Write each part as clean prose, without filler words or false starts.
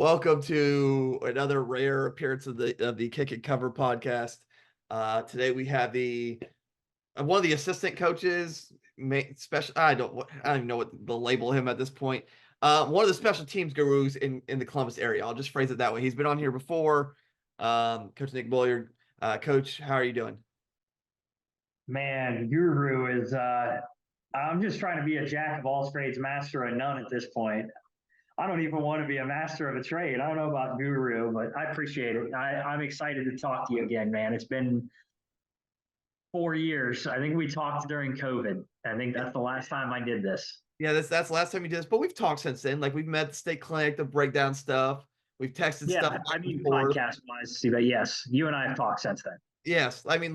Welcome to another rare appearance of the Kick and Cover podcast. Today we have the one of the assistant coaches, special. I don't even know what to label him at this point. One of the special teams gurus in the Columbus area. I'll just phrase it that way. He's been on here before. Coach Nick Bolyard. Coach, how are you doing? Man, guru is I'm just trying to be a jack of all trades, master of none at this point. I don't even want to be a master of a trade. I don't know about guru, but I appreciate it. I'm excited to talk to you again, man. It's been 4 years. I think we talked during COVID. I think that's the last time I did this. Yeah, that's the last time you did this, but we've talked since then. Like we've met at the state clinic to break down stuff. We've texted Yeah, stuff back I and mean forth. podcast wise, but yes, you and I have talked since then. Yes, I mean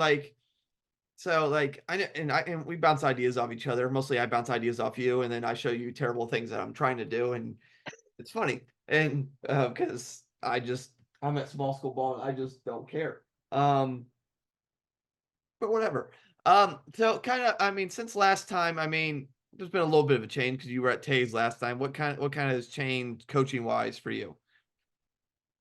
and we bounce ideas off each other. Mostly I bounce ideas off you, and then I show you terrible things that I'm trying to do, and it's funny. And because I'm at small school ball and I just don't care. But whatever. So kind of, since last time, there's been a little bit of a change because you were at Tays last time. What kind of has changed coaching wise for you?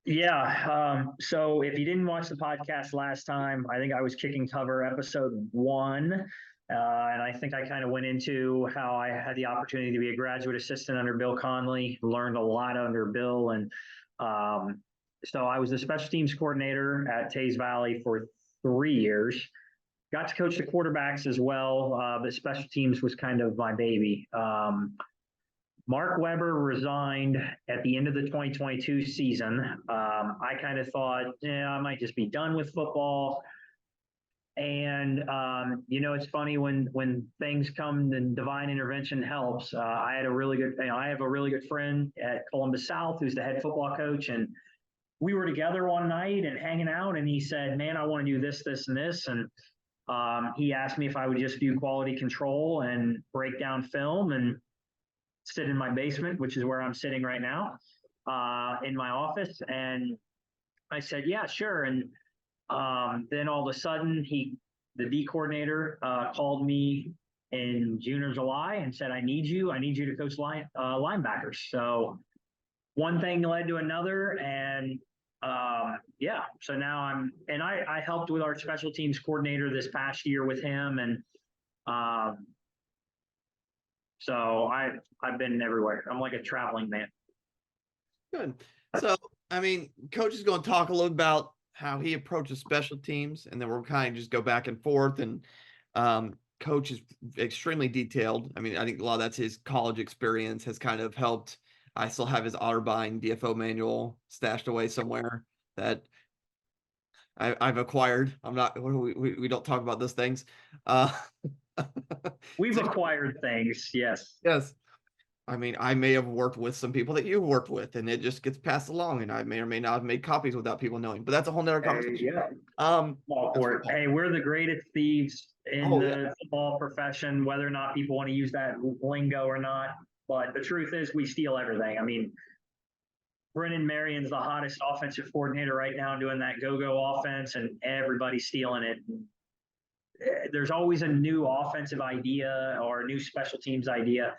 Yeah. So if you didn't watch the podcast last time, I think I was kicking cover episode 1. And I think I kind of went into how I had the opportunity to be a graduate assistant under Bill Conley, learned a lot under Bill. And so I was the special teams coordinator at Tays Valley for 3 years. Got to coach the quarterbacks as well, but special teams was kind of my baby. Mark Weber resigned at the end of the 2022 season. I kind of thought, I might just be done with football. And it's funny when things come and divine intervention helps. I have a really good friend at Columbus South who's the head football coach, and we were together one night and hanging out, and he said, "Man, I want to do this, this, and this." And he asked me if I would just do quality control and break down film and sit in my basement, which is where I'm sitting right now, in my office. And I said, yeah, sure. And then all of a sudden, the D coordinator, called me in June or July and said, I need you to coach linebackers. So one thing led to another. And so now I helped with our special teams coordinator this past year with him. And so I've been everywhere. I'm like a traveling man. Good. So, Coach is going to talk a little about how he approaches special teams, and then we'll kind of just go back and forth. And Coach is extremely detailed. I think a lot of that's his college experience has kind of helped. I still have his Otterbein DFO manual stashed away somewhere that I've acquired. I'm not. We don't talk about those things. We've acquired things, yes. Yes. I may have worked with some people that you've worked with, and it just gets passed along, and I may or may not have made copies without people knowing. But that's a whole nother conversation. Hey, we're the greatest thieves in the football profession, whether or not people want to use that lingo or not. But the truth is, we steal everything. Brennan Marion's the hottest offensive coordinator right now doing that go-go offense, and everybody's stealing it. There's always a new offensive idea or a new special teams idea.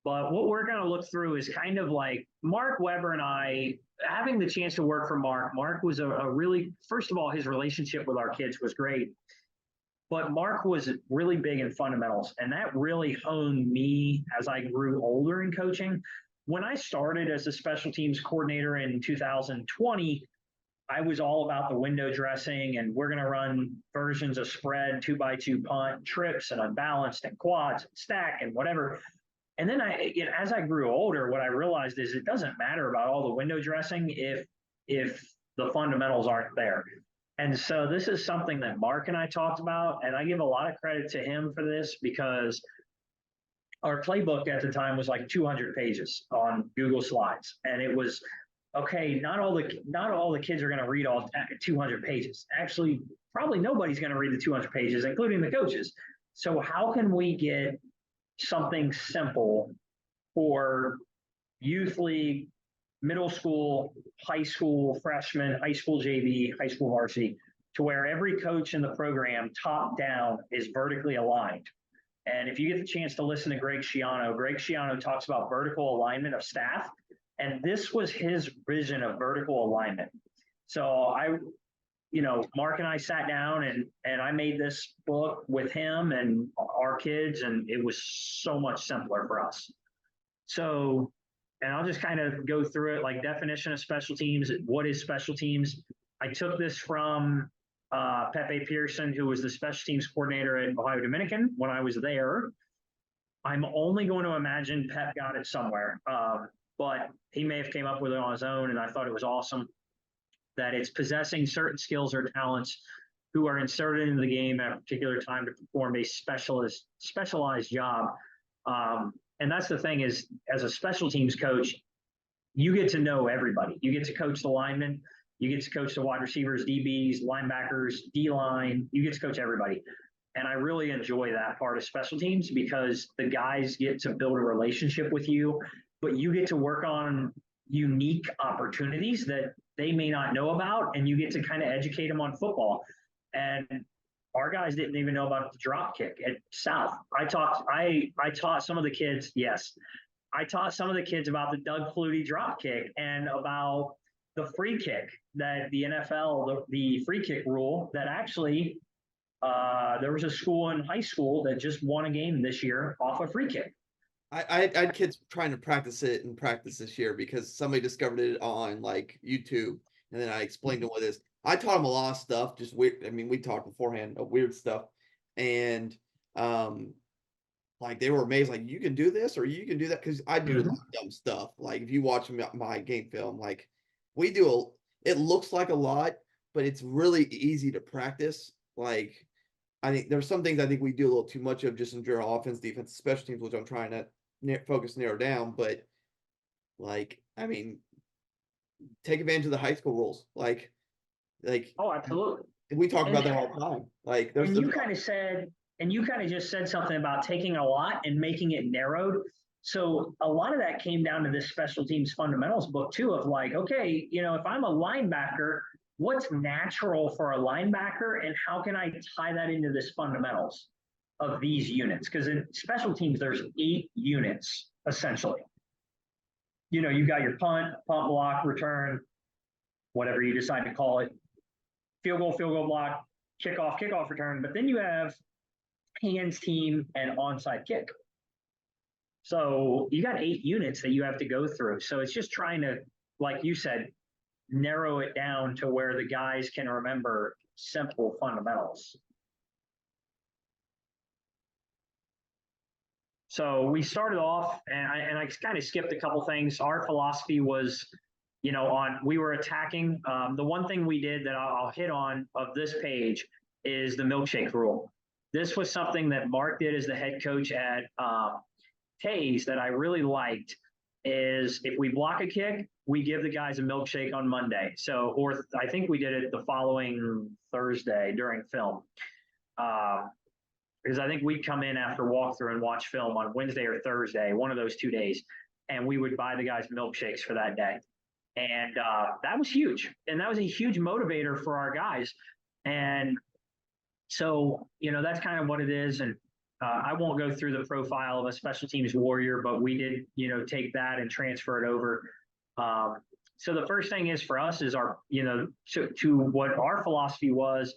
But what we're going to look through is kind of like Mark Weber and I having the chance to work for Mark. Mark was a really, first of all, his relationship with our kids was great. But Mark was really big in fundamentals, and that really honed me as I grew older in coaching. When I started as a special teams coordinator in 2020, I was all about the window dressing, and we're going to run versions of spread, 2x2 punt, trips, and unbalanced, and quads, and stack, and whatever. And then as I grew older, what I realized is it doesn't matter about all the window dressing if the fundamentals aren't there. And so this is something that Mark and I talked about, and I give a lot of credit to him for this because our playbook at the time was like 200 pages on Google Slides, and it was okay. Not all the kids are going to read all 200 pages. Actually, probably nobody's going to read the 200 pages, including the coaches. So how can we get something simple for youth league, middle school, high school freshmen, high school JV, high school varsity, to where every coach in the program, top down, is vertically aligned? And if you get the chance to listen to Greg Schiano talks about vertical alignment of staff. And this was his vision of vertical alignment. So Mark and I sat down and I made this book with him and our kids, and it was so much simpler for us. So, and I'll just kind of go through it, like definition of special teams. What is special teams? I took this from Pepe Pearson, who was the special teams coordinator at Ohio Dominican when I was there. I'm only going to imagine Pep got it somewhere, but he may have came up with it on his own, and I thought it was awesome that it's possessing certain skills or talents who are inserted into the game at a particular time to perform a specialized job. And that's the thing is, as a special teams coach, you get to know everybody. You get to coach the linemen. You get to coach the wide receivers, DBs, linebackers, D-line. You get to coach everybody. And I really enjoy that part of special teams because the guys get to build a relationship with you, but you get to work on unique opportunities that they may not know about, and you get to kind of educate them on football. And our guys didn't even know about the drop kick at South. I taught some of the kids, yes, I taught some of the kids about the Doug Flutie drop kick and about the free kick that the NFL, the free kick rule that actually there was a school in high school that just won a game this year off a free kick. I had kids trying to practice it in practice this year because somebody discovered it on like YouTube, and then I explained to them what it is. I taught them a lot of stuff, just weird. I mean, we talked beforehand of weird stuff, and like they were amazed, like you can do this or you can do that because I do a lot of dumb stuff. Like if you watch my game film, like we do it looks like a lot, but it's really easy to practice. Like I think there's some things I think we do a little too much of just in general offense, defense, special teams, which I'm trying to narrow down. But like, I mean, take advantage of the high school rules. Like, oh, absolutely. We talk about that all the time. Like, and you kind of just said something about taking a lot and making it narrowed. So a lot of that came down to this special teams fundamentals book too, of like, okay, if I'm a linebacker, what's natural for a linebacker and how can I tie that into this fundamentals of these units? Because in special teams, there's 8 units essentially. You got your punt, block, return, whatever you decide to call it, field goal block, kickoff, return. But then you have hands, team, and onside kick. So you got 8 units that you have to go through. So it's just trying to, like you said, narrow it down to where the guys can remember simple fundamentals. So we started off, and I kind of skipped a couple things. Our philosophy was, we were attacking. The one thing we did that I'll hit on of this page is the milkshake rule. This was something that Mark did as the head coach at Tays that I really liked. Is if we block a kick, we give the guys a milkshake on Monday. So, or I think we did it the following Thursday during film. Because I think we'd come in after walkthrough and watch film on Wednesday or Thursday, one of those 2 days, and we would buy the guys milkshakes for that day. And that was huge. And that was a huge motivator for our guys. And so, that's kind of what it is. And I won't go through the profile of a special teams warrior, but we did, take that and transfer it over. So the first thing is for us is our, to what our philosophy was,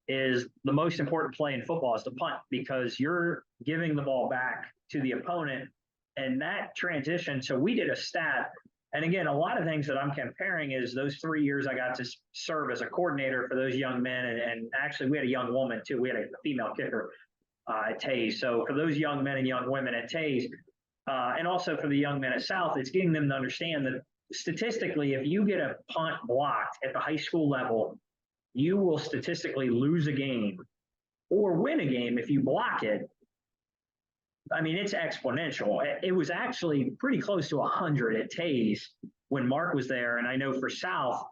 is the most important play in football is the punt, because you're giving the ball back to the opponent and that transition. So we did a stat. And again, a lot of things that I'm comparing is those 3 years I got to serve as a coordinator for those young men. And actually we had a young woman too. We had a female kicker at Tays. So for those young men and young women at Tays, and also for the young men at South, it's getting them to understand that statistically, if you get a punt blocked at the high school level, you will statistically lose a game or win a game if you block it. I mean, it's exponential. It was actually pretty close to 100 at Tays when Mark was there. And I know for South,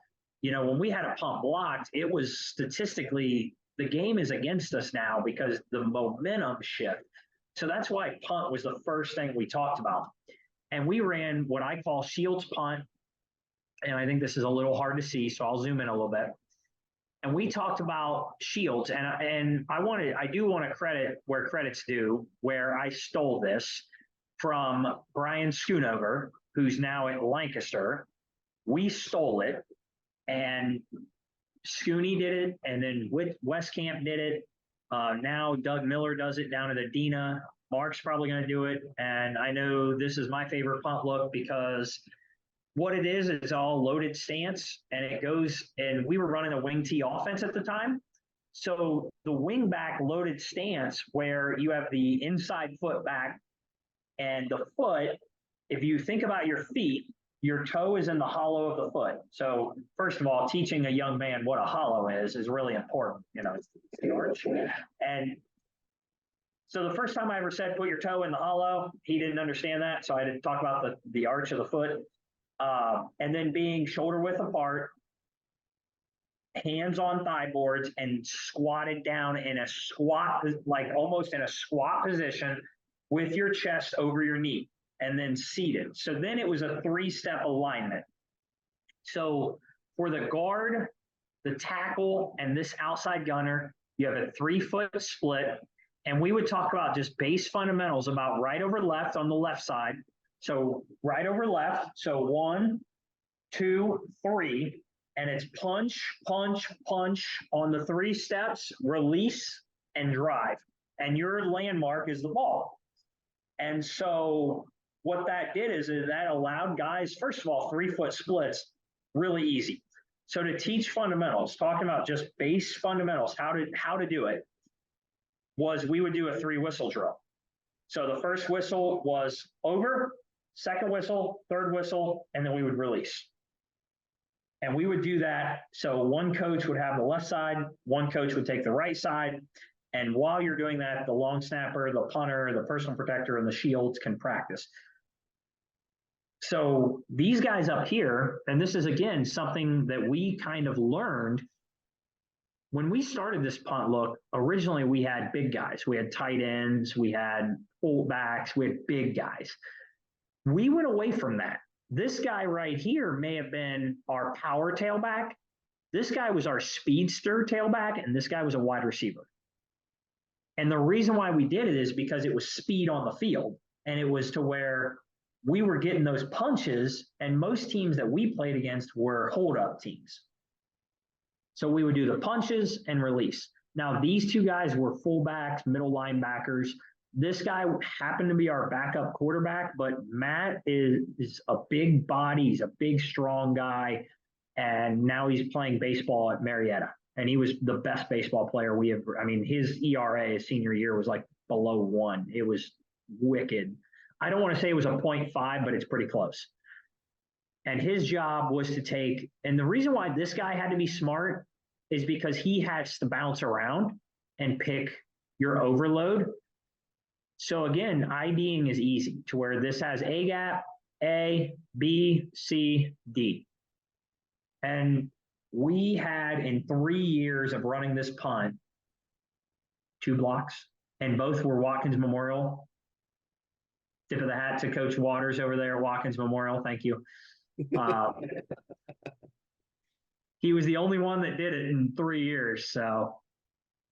when we had a punt blocked, it was statistically, the game is against us now because the momentum shift. So that's why punt was the first thing we talked about. And we ran what I call Shields punt. And I think this is a little hard to see, so I'll zoom in a little bit. And we talked about Shields, and I do want to credit where credit's due, where I stole this from Brian Schoonover, who's now at Lancaster. We stole it, and Scooney did it, and then Westcamp did it. Now Doug Miller does it down at Adena. Mark's probably going to do it, and I know this is my favorite punt look because what it is all loaded stance, and it goes, and we were running a wing T offense at the time. So the wing back loaded stance where you have the inside foot back and the foot, if you think about your feet, your toe is in the hollow of the foot. So first of all, teaching a young man what a hollow is really important. It's the arch. And so the first time I ever said, put your toe in the hollow, he didn't understand that. So I had to talk about the arch of the foot. And then being shoulder width apart, hands on thigh boards, and squatted down in a squat, like almost in a squat position with your chest over your knee, and then seated. So then it was a 3-step alignment. So for the guard, the tackle, and this outside gunner, you have a 3-foot split. And we would talk about just base fundamentals about right over left on the left side. So right over left. So 1, 2, 3. And it's punch, punch, punch on the 3 steps, release, and drive. And your landmark is the ball. And so what that did is that allowed guys, first of all, 3-foot splits, really easy. So to teach fundamentals, talking about just base fundamentals, how to do it, was we would do a 3-whistle drill. So the first whistle was over, second whistle, third whistle, and then we would release. And we would do that. So one coach would have the left side, one coach would take the right side. And while you're doing that, the long snapper, the punter, the personal protector, and the shields can practice. So these guys up here, and this is, again, something that we kind of learned when we started this punt look. Originally, we had big guys. We had tight ends, we had fullbacks, we had big guys. We went away from that. This guy right here may have been our power tailback. This guy was our speedster tailback, and this guy was a wide receiver. And the reason why we did it is because it was speed on the field, and it was to where we were getting those punches, and most teams that we played against were hold-up teams. So we would do the punches and release. Now, these two guys were fullbacks, middle linebackers. This guy happened to be our backup quarterback, but Matt is a big body. He's a big, strong guy, and now he's playing baseball at Marietta. And he was the best baseball player we ever. I mean, his ERA his senior year was like below 1. It was wicked. I don't want to say it was a 0.5, but it's pretty close. And his job was to take, and the reason why this guy had to be smart is because he has to bounce around and pick your overload. So again, IDing is easy to where this has A gap, A, B, C, D. And we had, in 3 years of running this punt, 2 blocks, and both were Watkins Memorial. Tip of the hat to Coach Waters over there at Watkins Memorial. Thank you. He was the only one that did it in 3 years. So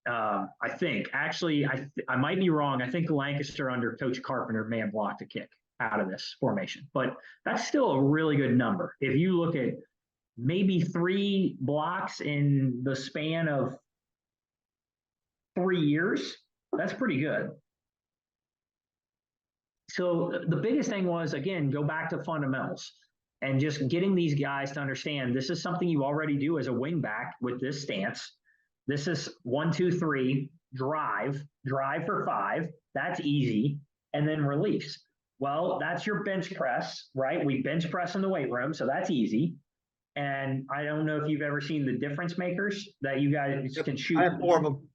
I think, actually, I might be wrong. I think Lancaster under Coach Carpenter may have blocked a kick out of this formation, but that's still a really good number. If you look at maybe 3 blocks in the span of 3 years, that's pretty good. So the biggest thing was, again, go back to fundamentals and just getting these guys to understand this is something you already do as a wing back with this stance. This is 1, 2, 3, drive for 5. That's easy. And then release. Well, that's your bench press, right? We bench press in the weight room, so that's easy. And I don't know if you've ever seen the difference makers that you guys can shoot. I have 4 of them.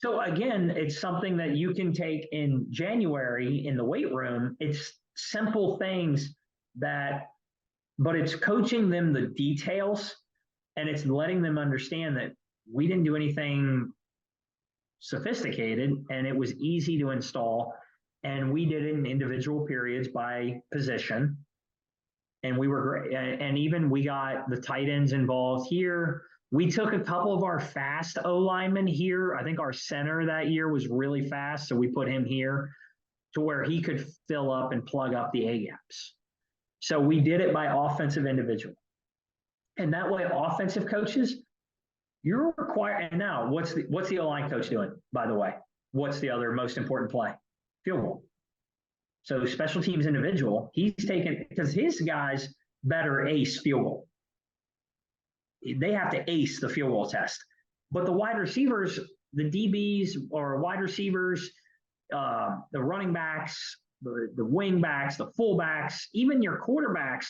So again, it's something that you can take in January in the weight room. It's simple things but it's coaching them the details, and it's letting them understand that we didn't do anything sophisticated, and it was easy to install. And we did it in individual periods by position. And we were great. And even we got the tight ends involved here. We took a couple of our fast O-linemen here. I think our center that year was really fast, so we put him here to where he could fill up and plug up the A-gaps. So we did it by offensive individual. And that way, offensive coaches, you're required. And now, what's the O-line coach doing, by the way? What's the other most important play? Field goal. So special teams individual, he's taking, because his guys better ace field goal. They have to ace the field goal test. But the wide receivers, the DBs or wide receivers, the running backs, the wing backs, the fullbacks, even your quarterbacks,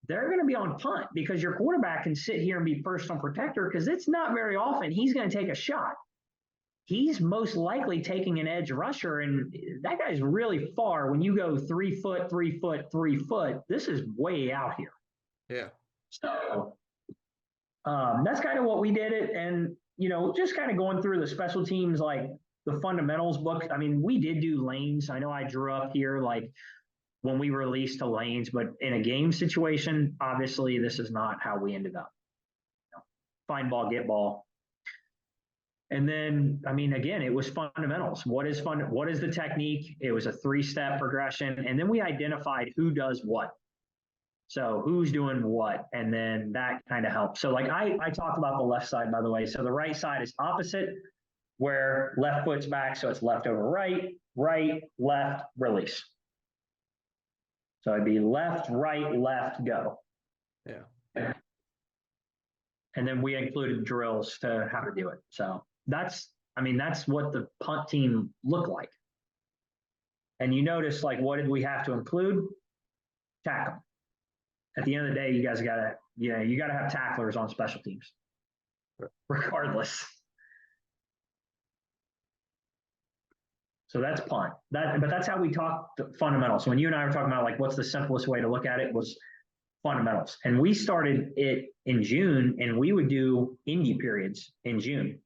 they're going to be on punt because your quarterback can sit here and be first on protector because it's not very often he's going to take a shot. He's most likely taking an edge rusher, and that guy's really far. When you go 3 foot, 3 foot, 3 foot, this is way out here. Yeah. So that's kind of what we did it. And, just kind of going through the special teams, like the fundamentals book. I mean, we did do lanes. I know I drew up here, like, when we released to lanes, but in a game situation, obviously this is not how we ended up. Find ball, get ball. And then, I mean, again, it was fundamentals. What is the technique? It was a 3-step progression. And then we identified who does what. So who's doing what? And then that kind of helps. So like I talked about the left side, by the way. So the right side is opposite, where left foot's back. So it's left over right, right, left, release. So it'd be left, right, left, go. Yeah. And then we included drills to how to do it. So that's what the punt team looked like. And you notice, like, what did we have to include? Tackle. At the end of the day, you guys gotta have tacklers on special teams, regardless. So that's punt. But that's how we talk fundamentals. So when you and I were talking about, like, what's the simplest way to look at it, was fundamentals. And we started it in June, and we would do indie periods in June.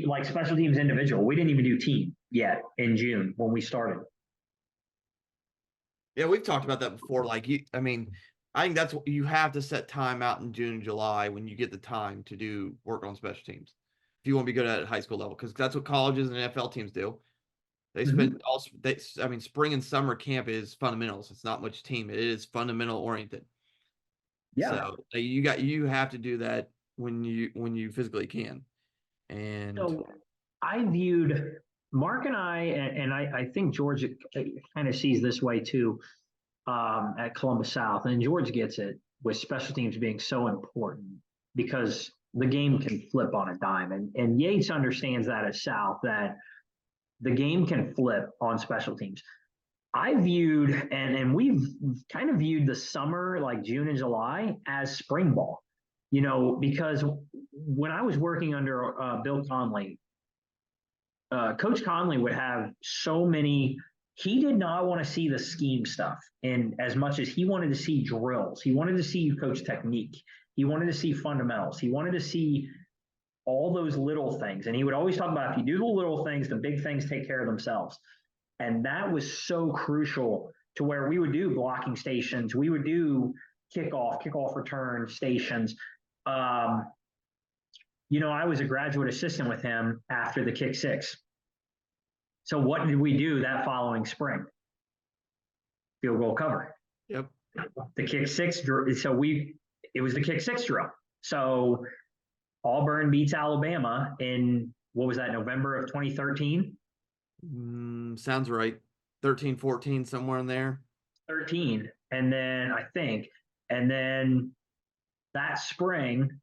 Like special teams individual. We didn't even do team yet in June when we started. Yeah, we've talked about that before. Like, I think that's what you have to set time out in June and July when you get the time to do work on special teams. If you want to be good at high school level, because that's what colleges and NFL teams do. They spend spring and summer camp is fundamentals. It's not much team. It is fundamental oriented. Yeah. So you have to do that when you physically can. And so I viewed Mark and I think George kind of sees this way too, at Columbus South, and George gets it with special teams being so important because the game can flip on a dime, and Yates understands that at South, that the game can flip on special teams. I viewed, and we've kind of viewed the summer, like June and July, as spring ball, because when I was working under Bill Conley, Coach Conley would have so many. He did not want to see the scheme stuff, and as much as he wanted to see drills, he wanted to see you coach technique. He wanted to see fundamentals. He wanted to see all those little things. And he would always talk about, if you do the little things, the big things take care of themselves. And that was so crucial to where we would do blocking stations. We would do kickoff return stations. I was a graduate assistant with him after the kick six. So what did we do that following spring? Field goal cover. Yep. The kick six. So it was the kick six drill. So Auburn beats Alabama in, what was that, November of 2013? Sounds right. 13, 14, somewhere in there. 13. And then that spring,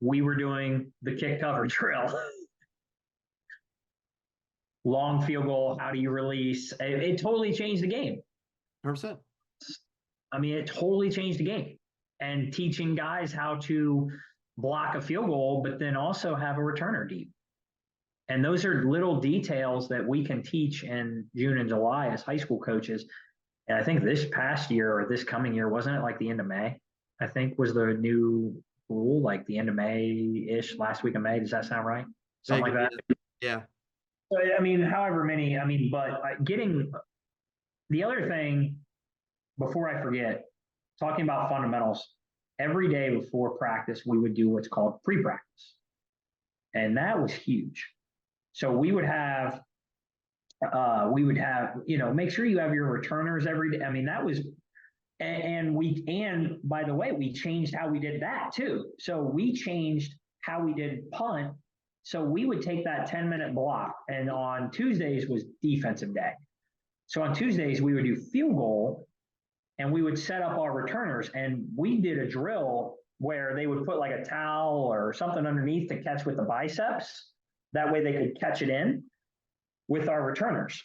we were doing the kick cover drill. Long field goal, how do you release? It totally changed the game. 100%. It totally changed the game. And teaching guys how to block a field goal, but then also have a returner deep. And those are little details that we can teach in June and July as high school coaches. And I think this past year, or this coming year, wasn't it like the end of May? I think was the new rule, like the end of May-ish, last week of May. Does that sound right? Something like that? Yeah. So, however many, but getting the other thing, before I forget, talking about fundamentals, every day before practice, we would do what's called pre-practice. And that was huge. So we would have, make sure you have your returners every day. That was And by the way, we changed how we did that too. So we changed how we did punt. So we would take that 10-minute block, and on Tuesdays was defensive day. So on Tuesdays we would do field goal, and we would set up our returners, and we did a drill where they would put like a towel or something underneath to catch with the biceps. That way they could catch it in with our returners.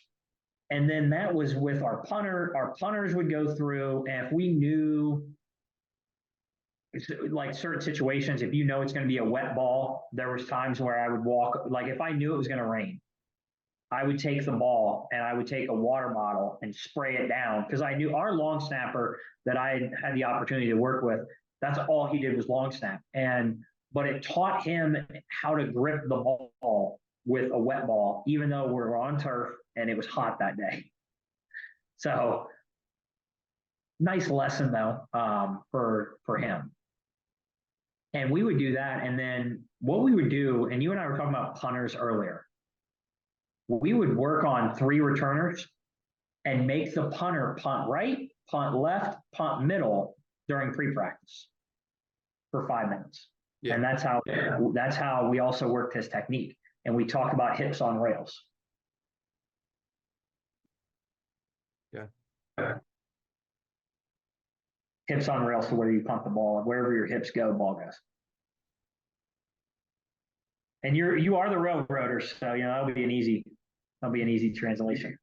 And then that was with our punter. Our punters would go through, and if we knew, like certain situations, if you know it's going to be a wet ball, there was times where I would walk, like if I knew it was going to rain, I would take the ball and I would take a water bottle and spray it down, because I knew our long snapper that I had the opportunity to work with, that's all he did was long snap. But it taught him how to grip the ball with a wet ball, even though we're on turf and it was hot that day. So nice lesson though, for him. And we would do that. And then what we would do, and you and I were talking about punters earlier, we would work on 3 returners and make the punter punt right, punt left, punt middle during pre-practice for 5 minutes. Yeah. And that's how we also worked his technique. And we talk about hips on rails. Yeah. Hips on rails to where you punt the ball, and wherever your hips go, ball goes. And you are the railroader, so that'll be an easy translation.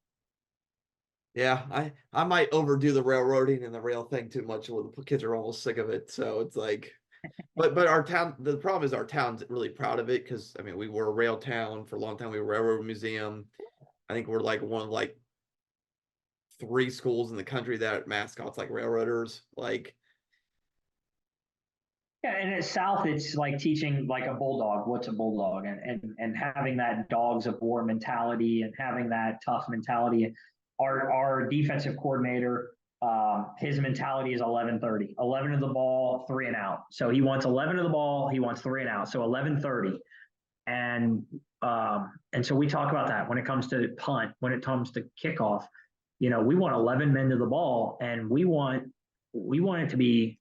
Yeah, I might overdo the railroading and the rail thing too much. The kids are almost sick of it, so it's like. But our town, the problem is our town's really proud of it, because I mean we were a rail town for a long time. We were a railroad museum. I think we're like one of like 3 schools in the country that mascots like railroaders. Like, yeah, and at South, it's like teaching like a bulldog. What's a bulldog? And having that dogs of war mentality and having that tough mentality. Our defensive coordinator, his mentality is 11:30. 11 of the ball, 3 and out. So he wants 11 of the ball, he wants 3 and out. So 11:30. And so we talk about that when it comes to punt, when it comes to kickoff. We want 11 men to the ball, and we want it to be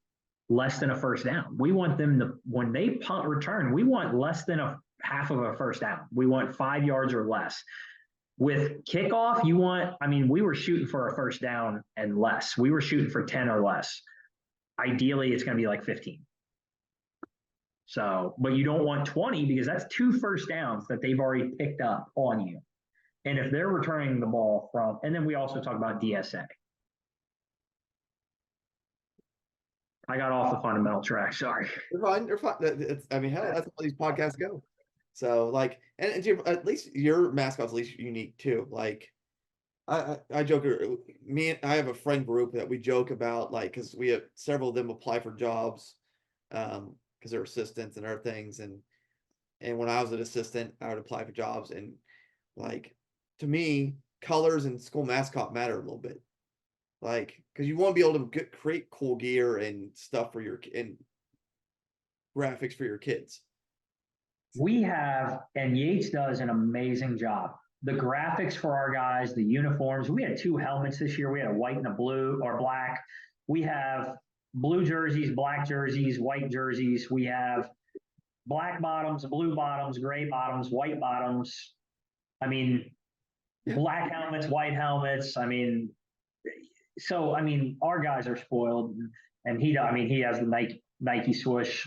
less than a first down. We want them to, when they punt return, we want less than a half of a first down. We want 5 yards or less. With kickoff, we were shooting for a first down and less. We were shooting for 10 or less. Ideally, it's going to be like 15. So, but you don't want 20, because that's 2 first downs that they've already picked up on you. And if they're returning the ball from, and then we also talk about DSA. I got off the fundamental track. Sorry. You're fine. Hell, that's how these podcasts go. So like, and at least your mascot's at least unique too. Like, I joke. I have a friend group that we joke about, like, because we have several of them apply for jobs, because they're assistants and other things. And when I was an assistant, I would apply for jobs, and like, to me, colors and school mascot matter a little bit. Like, because you want to be able to create cool gear and stuff for and graphics for your kids. We have, and Yates does an amazing job. The graphics for our guys, the uniforms. We had 2 helmets this year. We had a white and a blue or black. We have blue jerseys, black jerseys, white jerseys. We have black bottoms, blue bottoms, gray bottoms, white bottoms. Black helmets, white helmets. So our guys are spoiled, and he has the Nike swoosh,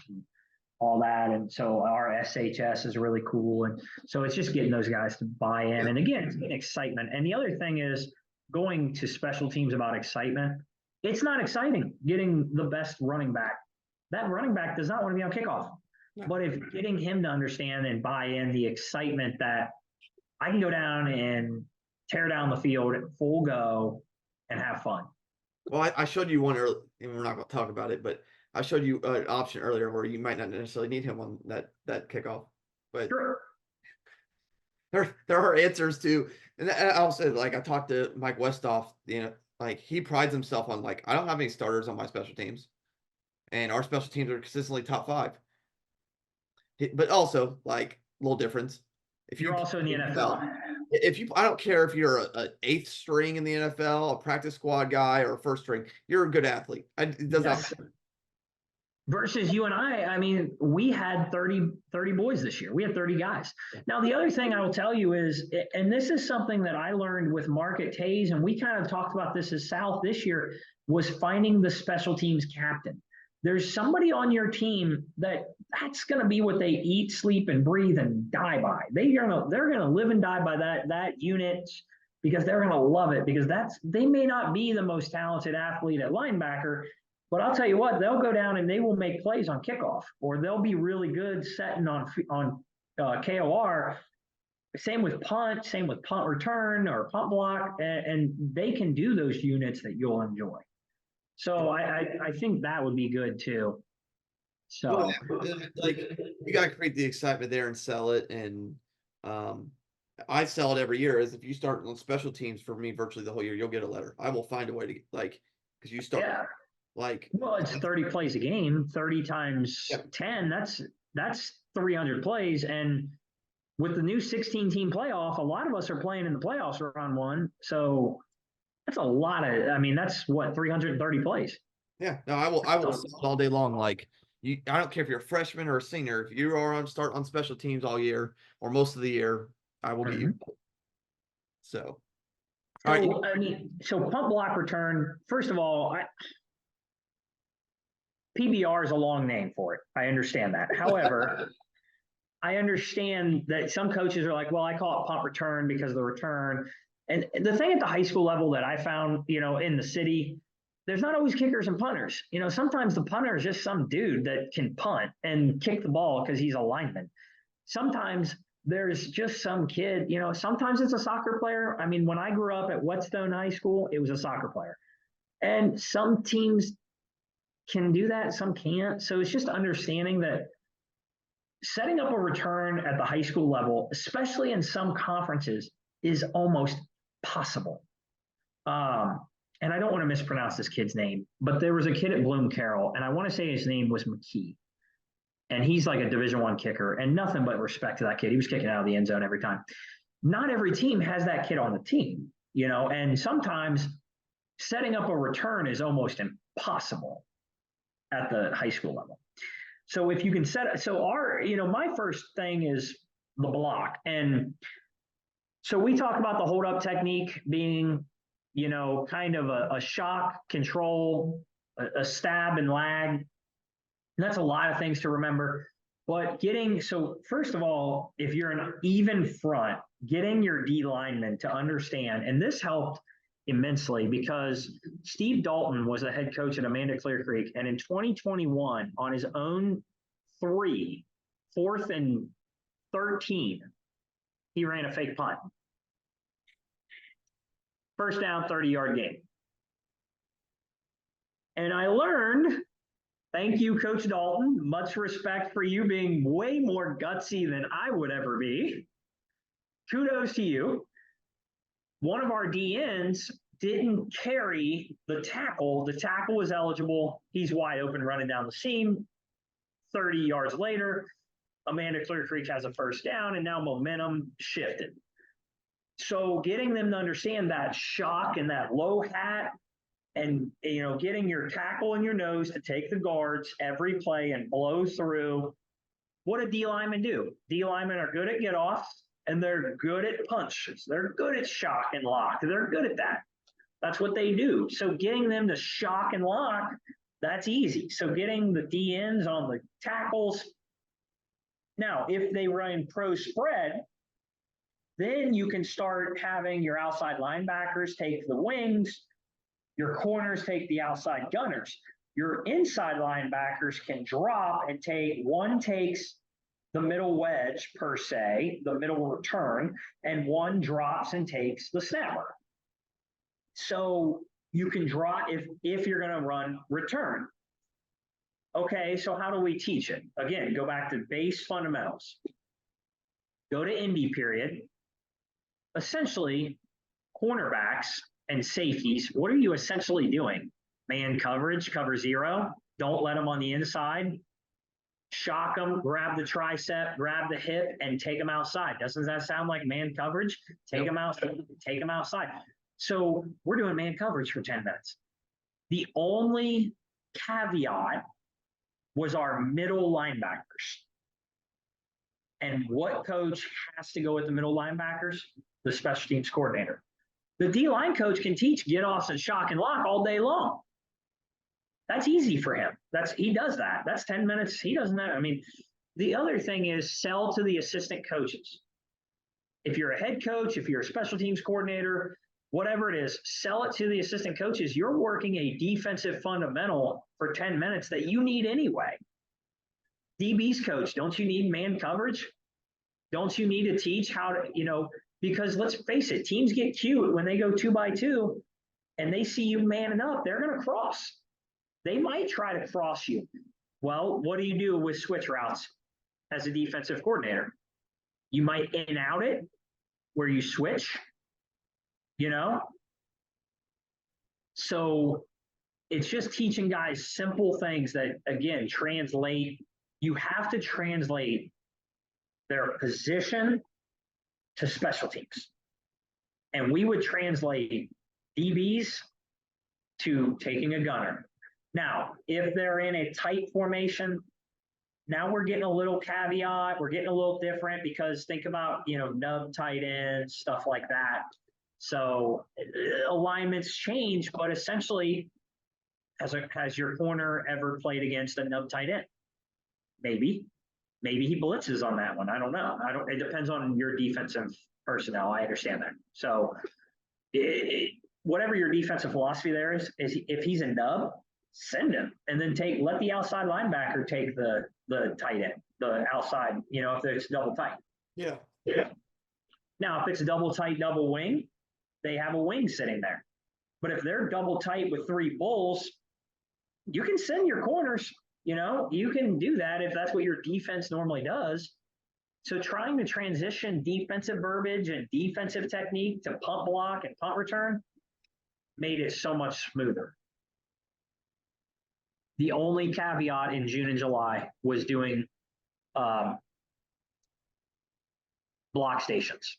all that, and so our SHS is really cool, and so it's just getting those guys to buy in, and again, it's getting excitement. And the other thing is going to special teams about excitement. It's not exciting getting the best running back. That running back does not want to be on kickoff, but if getting him to understand and buy in the excitement that I can go down and tear down the field at full go and have fun. Well, I showed you one earlier, and we're not going to talk about it, but I showed you an option earlier where you might not necessarily need him on that kickoff, but sure. There are answers to, and I also, like, I talked to Mike Westhoff, like, he prides himself on, like, I don't have any starters on my special teams, and our special teams are consistently top 5. But also, like, a little difference. If you're also in the NFL, if you, I don't care if you're a eighth string in the NFL, a practice squad guy, or a first string, you're a good athlete. It does not Yes. matter. Versus you and I mean, we had 30 boys this year. We had 30 guys. Now, the other thing I will tell you is, and this is something that I learned with Mark at Tays, and we kind of talked about this as South this year, was finding the special teams captain. There's somebody on your team that's going to be what they eat, sleep, and breathe and die by. They're going to live and die by that unit, because they're going to love it, because they may not be the most talented athlete at linebacker, but I'll tell you what, they'll go down and they will make plays on kickoff, or they'll be really good setting on KOR. Same with punt return or punt block, and they can do those units that you'll enjoy. So I think that would be good too. So like, you got to create the excitement there and sell it. And I sell it every year. As if you start on special teams for me virtually the whole year, you'll get a letter. I will find a way to get, like, because you start. Yeah. Like, well, it's 30 plays a game, 30 times 10. That's 300 plays, and with the new 16-team playoff, a lot of us are playing in the playoffs round one. So that's a lot of. I mean, that's what 330 plays. Yeah, no, I will sell it all day long. Like, I don't care if you're a freshman or a senior. If you are start on special teams all year or most of the year, I will get you. So, all right. I mean, so punt block return. First of all, PBR is a long name for it. I understand that. However, I understand that some coaches are like, well, I call it punt return because of the return. And the thing at the high school level that I found, in the city, there's not always kickers and punters. Sometimes the punter is just some dude that can punt and kick the ball because he's a lineman. Sometimes there's just some kid, sometimes it's a soccer player. I mean, when I grew up at Whetstone High School, it was a soccer player. And some teams can do that, some can't. So it's just understanding that setting up a return at the high school level, especially in some conferences, is almost possible. And I don't want to mispronounce this kid's name, but there was a kid at Bloom Carroll, and I want to say his name was McKee. And he's like a Division I kicker, and nothing but respect to that kid. He was kicking out of the end zone every time. Not every team has that kid on the team, and sometimes setting up a return is almost impossible at the high school level. So if you can my first thing is the block. And so we talk about the hold up technique being, kind of a shock, control, a stab and lag. And that's a lot of things to remember. But first of all, if you're an even front, getting your D lineman to understand, and this helped immensely because Steve Dalton was a head coach at Amanda Clear Creek, and in 2021, on his own 4th and 13, he ran a fake punt. First down, 30-yard game. And I learned, thank you, Coach Dalton, much respect for you being way more gutsy than I would ever be. Kudos to you. One of our DNs didn't carry the tackle. The tackle was eligible. He's wide open running down the seam. 30 yards later, Amanda Clear Creek has a first down, and now momentum shifted. So getting them to understand that shock and that low hat, and getting your tackle in your nose to take the guards every play and blow through. What do D linemen do? D linemen are good at get-offs, and they're good at punches. They're good at shock and lock. They're good at that. That's what they do. So getting them to shock and lock, that's easy. So getting the DNs on the tackles. Now, if they run pro spread, then you can start having your outside linebackers take the wings, your corners take the outside gunners. Your inside linebackers can drop and one takes the middle wedge per se, the middle return, and one drops and takes the snapper. So you can draw if you're going to run return. Okay, so how do we teach it? Again, go back to base fundamentals. Go to Indy period. Essentially, cornerbacks and safeties, what are you essentially doing? Man coverage, cover zero. Don't let them on the inside. shock them, grab the tricep, grab the hip, and take them outside. Doesn't that sound like man coverage? Take them out, take them outside. So we're doing man coverage for 10 minutes. The only caveat was our middle linebackers. And what coach has to go with the middle linebackers? The special teams coordinator. The D-line coach can teach get-offs and shock and lock all day long. That's easy for him. He does that. That's 10 minutes. He doesn't know. I mean, the other thing is sell to the assistant coaches. If you're a head coach, if you're a special teams coordinator, whatever it is, sell it to the assistant coaches. You're working a defensive fundamental for 10 minutes that you need anyway. DB's coach, don't you need man coverage? Don't you need to teach how to, because let's face it, teams get cute when they go 2x2 and they see you manning up, they're going to cross. They might try to cross you. Well, what do you do with switch routes as a defensive coordinator? You might in and out it where you switch, So it's just teaching guys simple things that, again, translate. You have to translate their position to special teams. And we would translate DBs to taking a gunner. Now, if they're in a tight formation, now we're getting a little caveat. We're getting a little different because think about, nub tight ends, stuff like that. So alignments change, but essentially, has your corner ever played against a nub tight end? Maybe he blitzes on that one. I don't know. It depends on your defensive personnel. I understand that. So whatever your defensive philosophy there is if he's a nub, send him and then let the outside linebacker take the tight end, the outside, if it's double tight. Yeah. Now, if it's a double tight, double wing, they have a wing sitting there. But if they're double tight with 3 bulls, you can send your corners. You can do that if that's what your defense normally does. So trying to transition defensive verbiage and defensive technique to punt block and punt return made it so much smoother. The only caveat in June and July was doing block stations.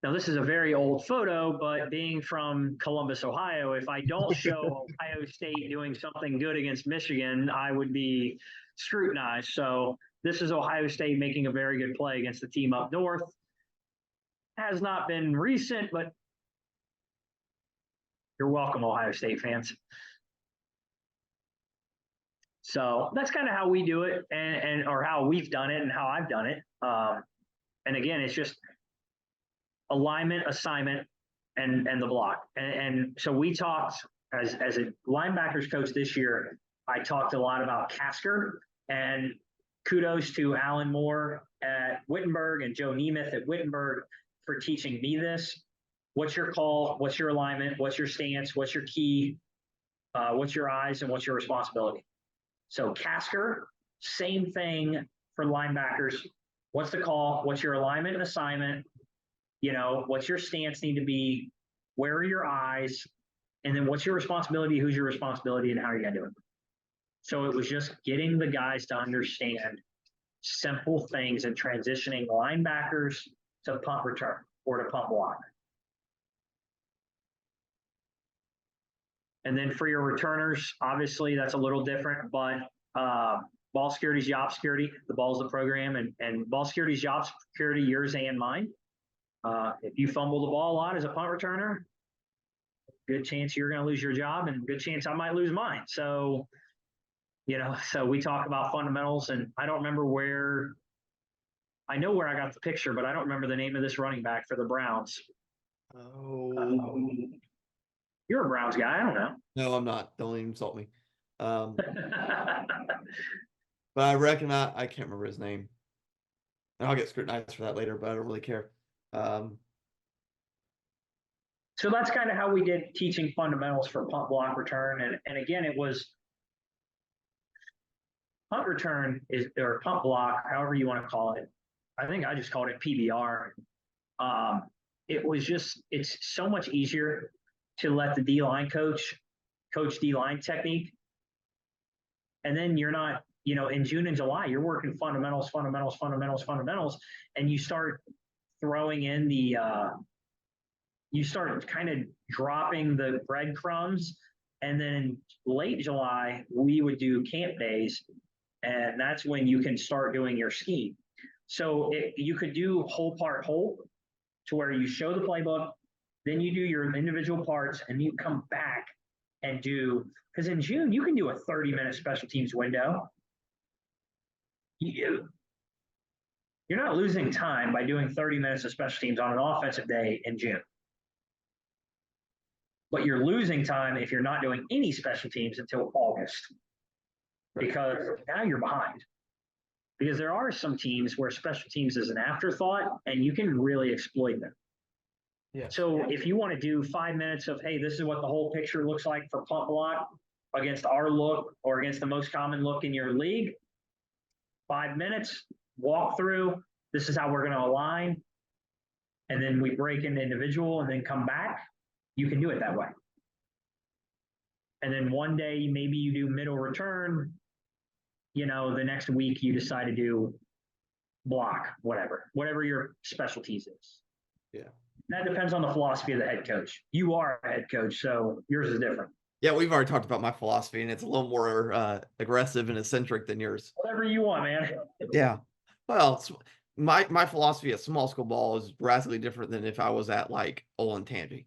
Now, this is a very old photo, but being from Columbus, Ohio, if I don't show Ohio State doing something good against Michigan, I would be scrutinized. So this is Ohio State making a very good play against the team up north. Has not been recent, but you're welcome, Ohio State fans. So that's kind of how we do it or how we've done it and how I've done it. And again, it's just alignment, assignment, and the block. And so we talked as a linebackers coach this year, I talked a lot about Casker, and kudos to Alan Moore at Wittenberg and Joe Nemeth at Wittenberg for teaching me this. What's your call? What's your alignment? What's your stance? What's your key? What's your eyes and what's your responsibility? So Casker, same thing for linebackers. What's the call? What's your alignment and assignment? What's your stance need to be? Where are your eyes? And then what's your responsibility? Who's your responsibility? And how are you going to do it? So it was just getting the guys to understand simple things and transitioning linebackers to punt return or to punt block. And then for your returners, obviously that's a little different, but ball security is job security. The ball's the program, and ball security is job security, yours and mine. If you fumble the ball a lot as a punt returner, good chance you're going to lose your job and good chance I might lose mine. So, so we talk about fundamentals, and I don't remember I know where I got the picture, but I don't remember the name of this running back for the Browns. Oh. You're a Browns guy. I don't know. No, I'm not. Don't even insult me. But I reckon I can't remember his name. And I'll get scrutinized for that later, but I don't really care. So that's kind of how we did teaching fundamentals for punt block return. And again, it was punt return or punt block, however you want to call it. I think I just called it PBR. It's so much easier to let the D-line coach D-line technique. And then you're not in June and July, you're working fundamentals, and you start throwing in you start kind of dropping the breadcrumbs. And then late July, we would do camp days, and that's when you can start doing your scheme. So you could do whole part whole, to where you show the playbook, then you do your individual parts, and you come back and do, because in June, you can do a 30-minute special teams window. You're not losing time by doing 30 minutes of special teams on an offensive day in June. But you're losing time if you're not doing any special teams until August, because now you're behind. Because there are some teams where special teams is an afterthought, and you can really exploit them. Yeah. So if you want to do 5 minutes of, hey, this is what the whole picture looks like for punt block against our look or against the most common look in your league, 5 minutes, walk through, this is how we're going to align, and then we break into individual and then come back, you can do it that way. And then one day, maybe you do middle return, the next week you decide to do block, whatever your specialties is. Yeah. That depends on the philosophy of the head coach. You are a head coach, so yours is different. Yeah, we've already talked about my philosophy, and it's a little more aggressive and eccentric than yours. Whatever you want, man. Yeah. Well, my philosophy at small school ball is drastically different than if I was at like Olentangy.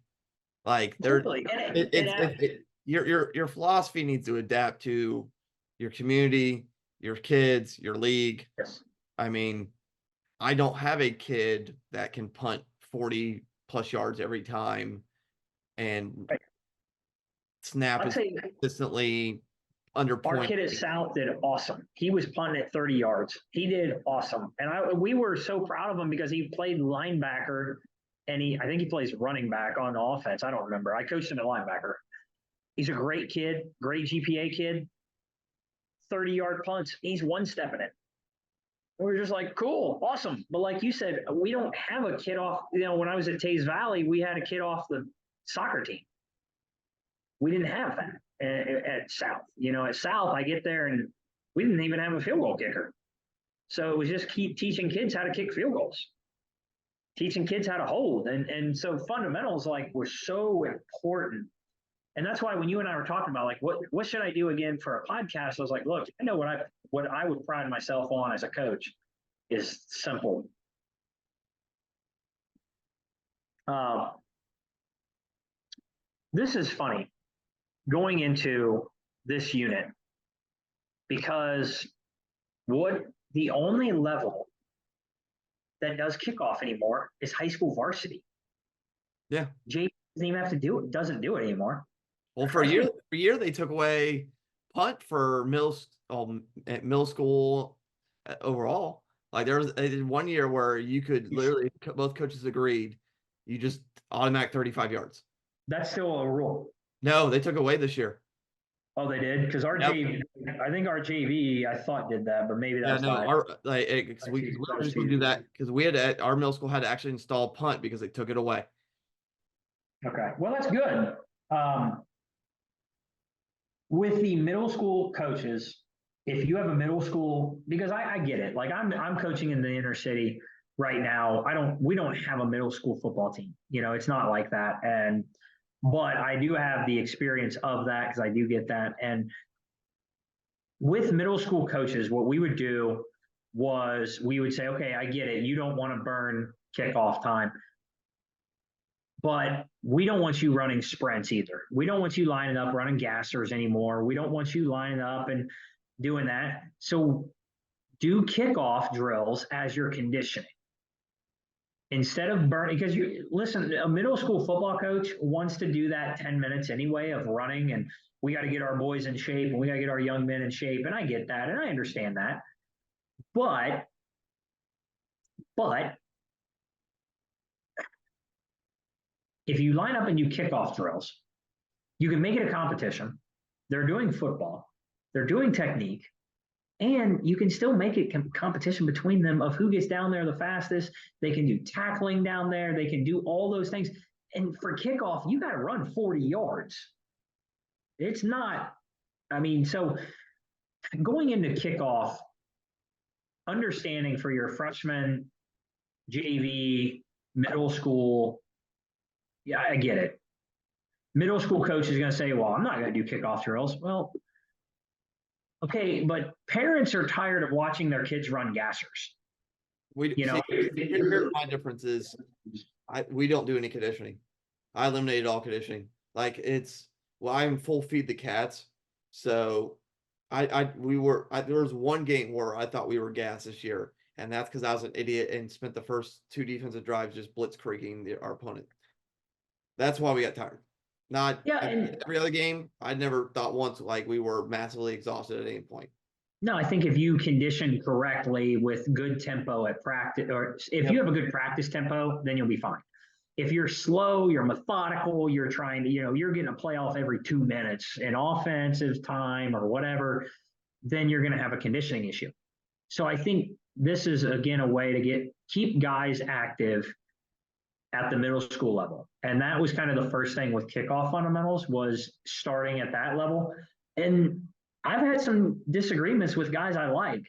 Like your philosophy needs to adapt to your community, your kids, your league. Yes. I mean, I don't have a kid that can punt 40 plus yards every time and snap is consistently under point. Our kid at South did awesome. He was punting at 30 yards. He did awesome. And we were so proud of him because he played linebacker, and I think he plays running back on offense. I don't remember. I coached him at linebacker. He's a great kid, great GPA kid. 30-yard punts. He's one-stepping it. We're just like, cool, awesome. But like you said, we don't have a kid off. When I was at Taze Valley, we had a kid off the soccer team. We didn't have that at South. At South, I get there and we didn't even have a field goal kicker. So it was just keep teaching kids how to kick field goals, teaching kids how to hold. And so fundamentals were so important. And that's why when you and I were talking about what should I do again for a podcast, I was like, look, I know what I would pride myself on as a coach is simple. This is funny going into this unit, because the only level that does kickoff anymore is high school varsity. Yeah. JV doesn't even have to do it, doesn't do it anymore. Well, for a year they took away punt for middle school overall. Like there was 1 year where you could literally, both coaches agreed, you just automatic 35 yards. That's still a rule. No, they took away this year. Oh, they did? Because our JV, I think our JV, I thought did that, but maybe that's not. We do that because our middle school had to actually install punt because they took it away. Okay, well that's good. With the middle school coaches, if you have a middle school, because I get it. Like I'm coaching in the inner city right now. We don't have a middle school football team. It's not like that. But I do have the experience of that because I do get that. And with middle school coaches, what we would do was we would say, okay, I get it. You don't want to burn kickoff time. But we don't want you running sprints either. We don't want you lining up running gassers anymore. We don't want you lining up and doing that. So do kickoff drills as your conditioning. Instead of burning, because listen, a middle school football coach wants to do that 10 minutes anyway of running, and we got to get our boys in shape and we got to get our young men in shape. And I get that and I understand that. But if you line up and do kickoff drills, you can make it a competition. They're doing football. They're doing technique. And you can still make it competition between them of who gets down there the fastest. They can do tackling down there. They can do all those things. And for kickoff, you got to run 40 yards. It's not, so going into kickoff, understanding for your freshman, JV, middle school, yeah, I get it. Middle school coach is going to say, well, I'm not going to do kickoff drills. Well, okay, but parents are tired of watching their kids run gassers. Here's my difference is we don't do any conditioning. I eliminated all conditioning. Like I'm full feed the cats. So there was one game where I thought we were gas this year, and that's because I was an idiot and spent the first 2 defensive drives just blitzkrieging our opponent. That's why we got tired. Every other game, I never thought once like we were massively exhausted at any point. No, I think if you condition correctly with good tempo at practice, or if you have a good practice tempo, then you'll be fine. If you're slow, you're methodical, you're trying to, you're getting a playoff every 2 minutes in offensive time or whatever, then you're going to have a conditioning issue. So I think this is, again, a way to keep guys active at the middle school level. And that was kind of the first thing with kickoff fundamentals, was starting at that level. And I've had some disagreements with guys I like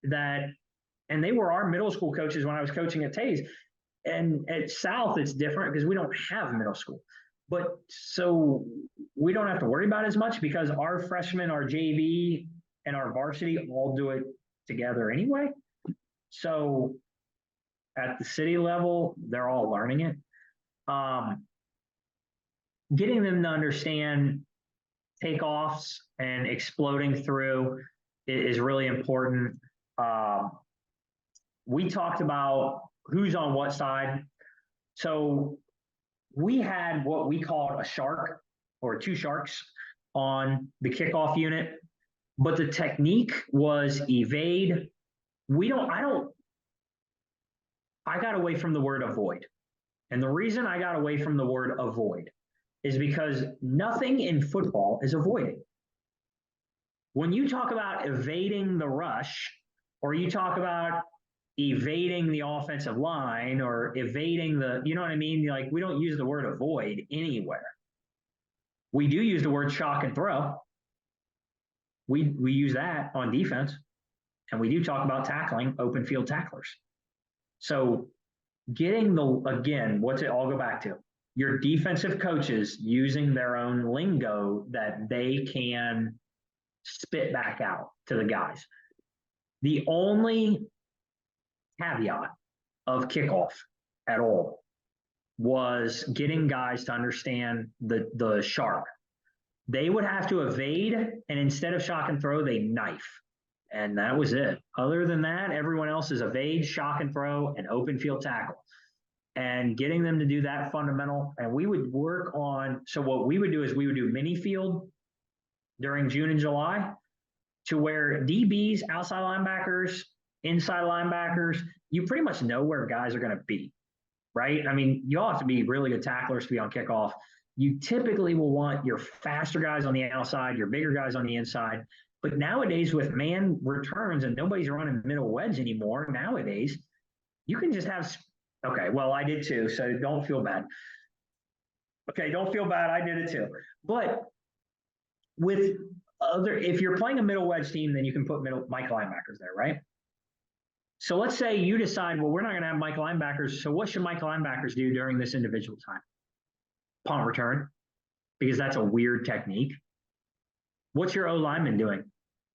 and they were our middle school coaches when I was coaching at Tays. And at South, it's different because we don't have middle school. But so we don't have to worry about it as much because our freshmen, our JV, and our varsity all do it together anyway. So at the city level, they're all learning it. Getting them to understand takeoffs and exploding through is really important. We talked about who's on what side. So we had what we called a shark or 2 sharks on the kickoff unit, but the technique was evade. I got away from the word avoid. And the reason I got away from the word avoid is because nothing in football is avoiding. When you talk about evading the rush, or you talk about evading the offensive line or evading you know what I mean? Like, we don't use the word avoid anywhere. We do use the word shock and throw. We use that on defense, and we do talk about tackling open field tacklers. So what's it all go back to? Your defensive coaches using their own lingo that they can spit back out to the guys. The only caveat of kickoff at all was getting guys to understand the shark. They would have to evade, and instead of shock and throw, they knife. And that was it. Other than that, everyone else is evade, shock and throw, and open field tackle. And getting them to do that fundamental. And we would work on, so what we would do is we would do mini field during June and July, to where DBs, outside linebackers, inside linebackers, you pretty much know where guys are going to be, right? I mean, you all have to be really good tacklers to be on kickoff. You typically will want your faster guys on the outside, your bigger guys on the inside. But nowadays, with man returns and nobody's running middle wedge anymore, nowadays, you can just have, okay, well, I did too, so don't feel bad. Okay, don't feel bad, I did it too. But if you're playing a middle wedge team, then you can put Mike linebackers there, right? So let's say you decide, well, we're not going to have Mike linebackers. So what should Mike linebackers do during this individual time? Punt return, because that's a weird technique. What's your O lineman doing?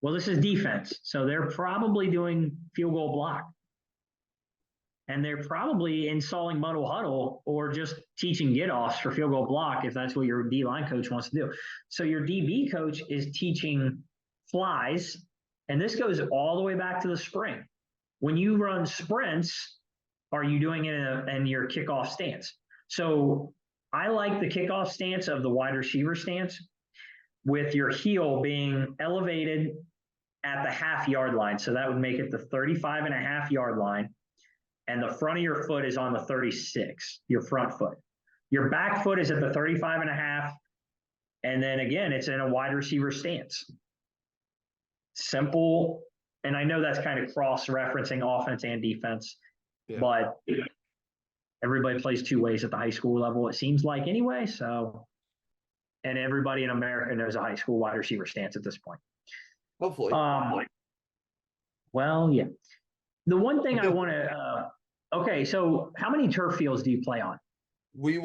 Well, this is defense. So they're probably doing field goal block. And they're probably installing muddle huddle or just teaching get-offs for field goal block if that's what your D-line coach wants to do. So your DB coach is teaching flies, and this goes all the way back to the spring. When you run sprints, are you doing it in your kickoff stance? So I like the kickoff stance of the wide receiver stance, with your heel being elevated at the half-yard line. So that would make it the 35.5-yard line. And the front of your foot is on the 36, your front foot. Your back foot is at the 35.5. And then again, it's in a wide receiver stance. Simple. And I know that's kind of cross-referencing offense and defense, but everybody plays 2 ways at the high school level, it seems like anyway. So, and everybody in America knows a high school wide receiver stance at this point. Hopefully. Well, yeah. The one thing I want to, okay, so how many turf fields do you play on? We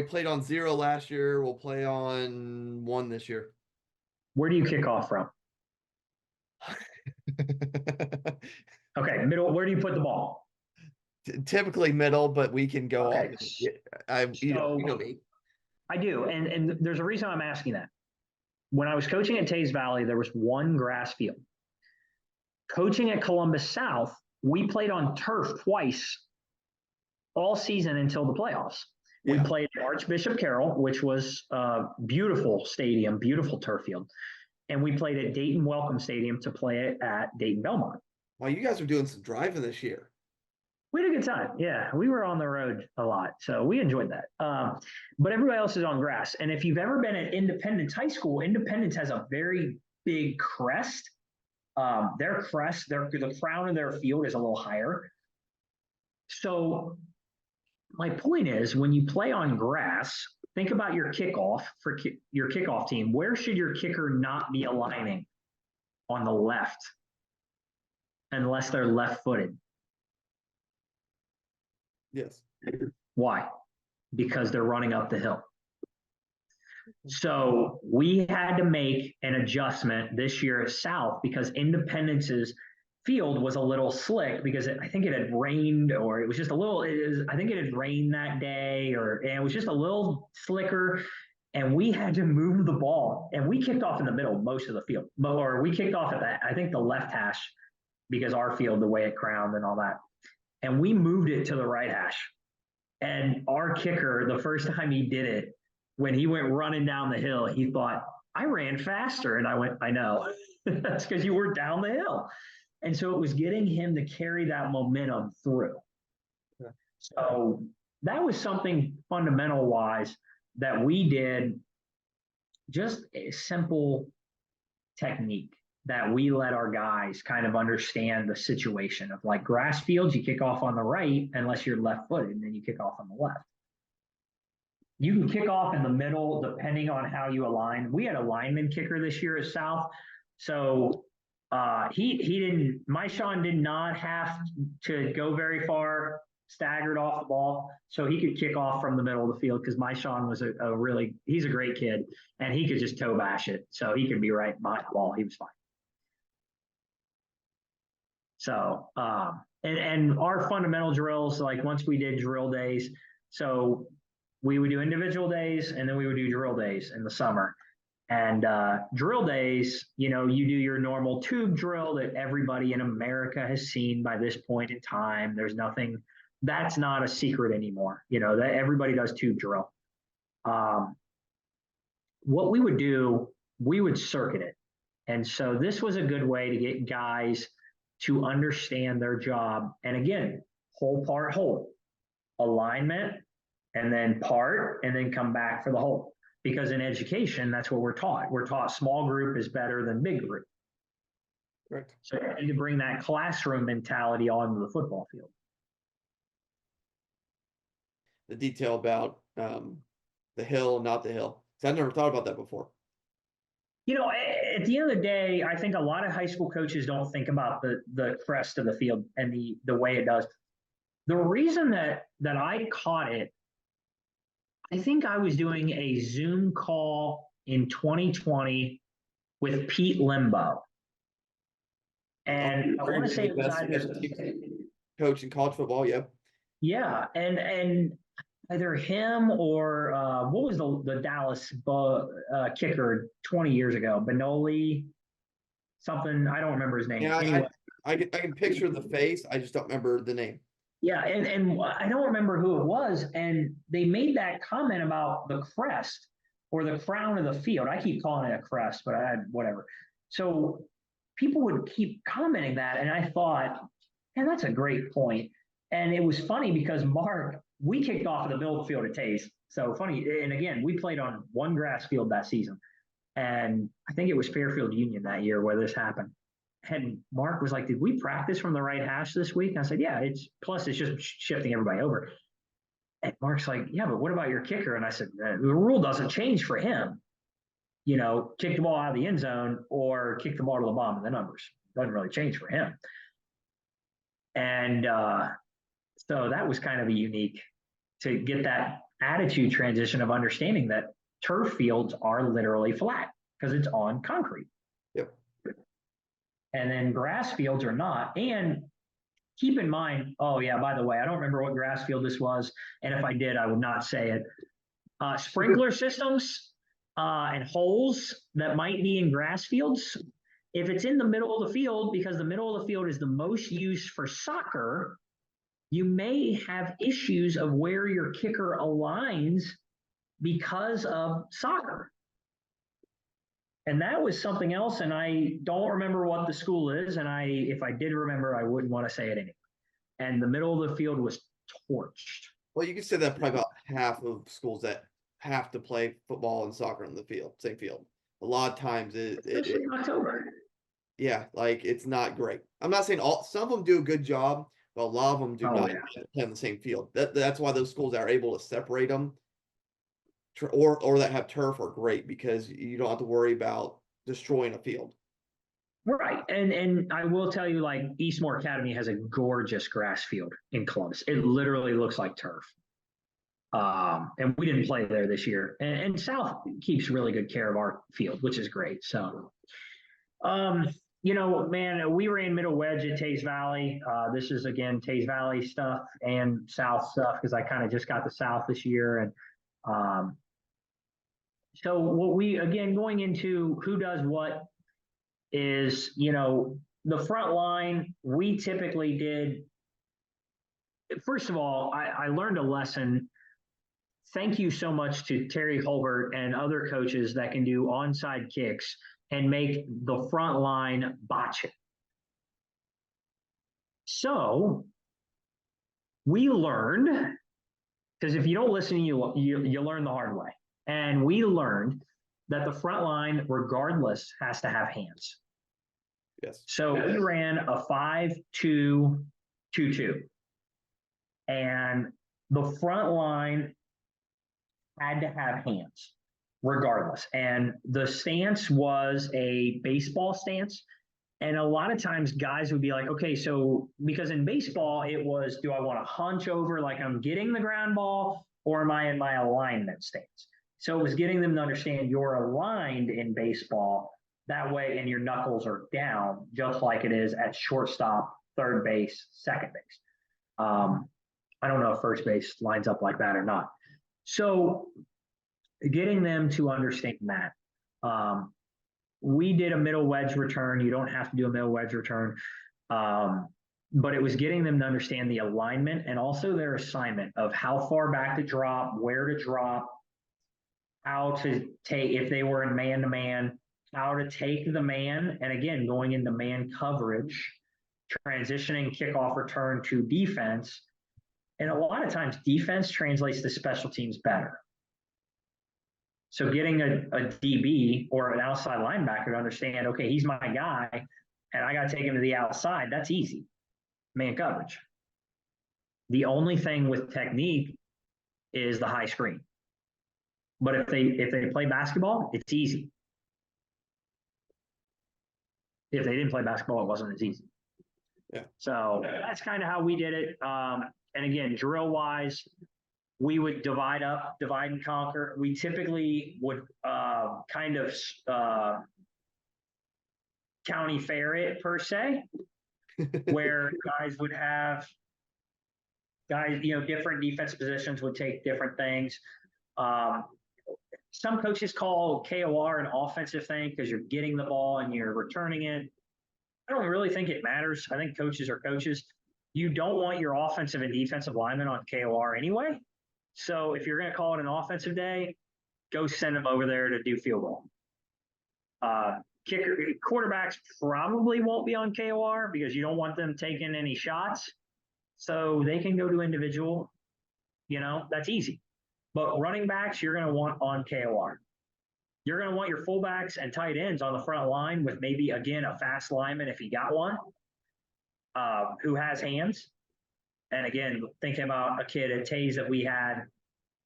played on 0 last year. We'll play on 1 this year. Where do you kick off from? Okay, middle. Where do you put the ball? Typically middle, but we can go Okay. off. You know me. I do, and there's a reason I'm asking that. When I was coaching at Tays Valley, there was one grass field. Coaching at Columbus South, we played on turf twice all season until the playoffs. We played Archbishop Carroll, which was a beautiful stadium, beautiful turf field. And we played at Dayton Welcome Stadium to play it at Dayton Belmont. Well, you guys are doing some driving this year. We had a good time. Yeah, we were on the road a lot, so we enjoyed that. But everybody else is on grass. And if you've ever been at Independence High School, Independence has a very big crest. Their crest, the crown of their field is a little higher. So my point is, when you play on grass, think about your kickoff for your kickoff team. Where should your kicker not be aligning? On the left, unless they're left-footed. Yes. Why? Because they're running up the hill. So we had to make an adjustment this year at South because Independence's field was a little slick because I think it had rained, or it was just a little, I think it had rained that day, and it was just a little slicker, and we had to move the ball, and we kicked off in the middle most of the field, or we kicked off at that, I think the left hash, because our field, the way it crowned and all that, and we moved it to the right hash. And our kicker, the first time he did it, when he went running down the hill, he thought, I ran faster. And I went, I know. That's because you were down the hill. And so it was getting him to carry that momentum through. Yeah. So that was something fundamental wise that we did, just a simple technique that we let our guys kind of understand the situation of, like, grass fields, you kick off on the right unless you're left footed, and then you kick off on the left. You can kick off in the middle depending on how you align. We had a lineman kicker this year at South. So he didn't, my Sean did not have to go very far, staggered off the ball, so he could kick off from the middle of the field, because my Sean was he's a great kid, and he could just toe bash it. So he could be right behind the ball. He was fine. So, and our fundamental drills, like once we did drill days, so we would do individual days and then we would do drill days in the summer. And drill days, you do your normal tube drill that everybody in America has seen by this point in time. There's nothing, that's not a secret anymore. That everybody does tube drill. What we would do, we would circuit it. And so this was a good way to get guys to understand their job. And again, whole, part, whole, alignment, and then part, and then come back for the whole. Because in education, that's what we're taught. We're taught small group is better than big group. Right. So you need to bring that classroom mentality onto the football field. The detail about the hill, not the hill. Because I've never thought about that before. At the end of the day, I think a lot of high school coaches don't think about the crest of the field and the way it does. The reason that I caught it, I think I was doing a Zoom call in 2020 with Pete Limbo. And I want to say it was either coach in college football, yep. Yeah, and either him or what was the Dallas kicker 20 years ago? Benoli, something, I don't remember his name. Yeah, anyway. I can picture the face. I just don't remember the name. Yeah, and I don't remember who it was. And they made that comment about the crest or the crown of the field. I keep calling it a crest, but whatever. So people would keep commenting that. And I thought, man, that's a great point. And it was funny because Mark, we kicked off of the middle field at Tays. So funny. And again, we played on one grass field that season. And I think it was Fairfield Union that year where this happened. And Mark was like, did we practice from the right hash this week? And I said, yeah, it's just shifting everybody over. And Mark's like, yeah, but what about your kicker? And I said, the rule doesn't change for him. kick the ball out of the end zone or kick the ball to the bottom of the numbers. Doesn't really change for him. And so that was kind of a unique to get that attitude transition of understanding that turf fields are literally flat because it's on concrete. Yep. And then grass fields are not. And keep in mind, oh yeah, by the way, I don't remember what grass field this was. And if I did, I would not say it. Sprinkler systems and holes that might be in grass fields, if it's in the middle of the field, because the middle of the field is the most used for soccer, you may have issues of where your kicker aligns because of soccer. And that was something else, and I don't remember what the school is, and if I did remember, I wouldn't want to say it anyway. And the middle of the field was torched. Well, you could say that probably about half of schools that have to play football and soccer on the field, same field. A lot of times Especially in October. Yeah, like it's not great. I'm not saying some of them do a good job, but a lot of them do not play on the same field. That's why those schools that are able to separate them or that have turf are great because you don't have to worry about destroying a field. Right. And I will tell you, like, Eastmore Academy has a gorgeous grass field in Columbus. It literally looks like turf. And we didn't play there this year. And South keeps really good care of our field, which is great. So, man, we ran middle wedge at Taze Valley. This is, again, Taze Valley stuff and South stuff because I kind of just got the South this year. And so what going into who does what is, the front line, we typically did. First of all, I learned a lesson. Thank you so much to Terry Holbert and other coaches that can do onside kicks and make the front line botch it. So we learned, because if you don't listen, you learn the hard way. And we learned that the front line, regardless, has to have hands. Yes. So we ran a 5-2-2-2. And the front line had to have hands, regardless. And the stance was a baseball stance. And a lot of times guys would be like, okay, so because in baseball, it was, do I want to hunch over like I'm getting the ground ball or am I in my alignment stance? So it was getting them to understand you're aligned in baseball that way and your knuckles are down, just like it is at shortstop, third base, second base. I don't know if first base lines up like that or not. So getting them to understand that. We did a middle wedge return. You don't have to do a middle wedge return. But it was getting them to understand the alignment and also their assignment of how far back to drop, where to drop, how to take, if they were in man-to-man, how to take the man, and again, going into man coverage, transitioning kickoff return to defense. And a lot of times defense translates to special teams better. So getting a DB or an outside linebacker to understand, okay, he's my guy, and I got to take him to the outside, that's easy. Man coverage. The only thing with technique is the high screen. But if they play basketball, it's easy. If they didn't play basketball, it wasn't as easy. Yeah. So that's kind of how we did it. And again, drill-wise, we would divide and conquer. We typically would kind of county fair it, per se, where guys would have different defense positions would take different things. Some coaches call KOR an offensive thing because you're getting the ball and you're returning it. I don't really think it matters. I think coaches are coaches. You don't want your offensive and defensive linemen on KOR anyway. So if you're going to call it an offensive day, go send them over there to do field goal. Quarterbacks probably won't be on KOR because you don't want them taking any shots. So they can go to individual. That's easy. But running backs, you're going to want on KOR. You're going to want your fullbacks and tight ends on the front line with maybe, again, a fast lineman if you got one who has hands. And again, thinking about a kid at Taze that we had,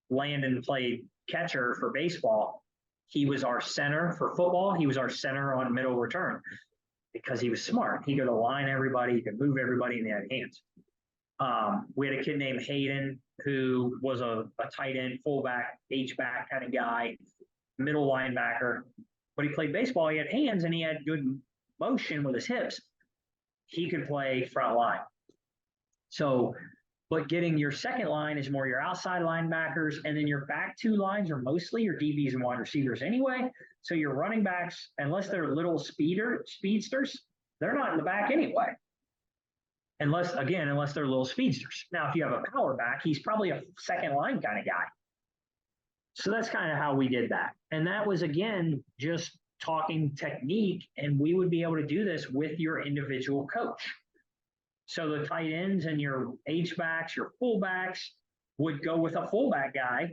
Landon played catcher for baseball. he was our center for football. He was our center on middle return because he was smart. He could align everybody. He could move everybody, and he had hands. We had a kid named Hayden who was a tight end, fullback, H-back kind of guy, middle linebacker. But he played baseball. He had hands, and he had good motion with his hips. He could play front line. So, but getting your second line is more your outside linebackers, and then your back two lines are mostly your DBs and wide receivers anyway. So your running backs, unless they're little speedsters, they're not in the back anyway. Unless they're little speedsters. Now, if you have a power back, he's probably a second line kind of guy. So that's kind of how we did that. And that was, again, just talking technique, and we would be able to do this with your individual coach. So the tight ends and your H-backs, your fullbacks would go with a fullback guy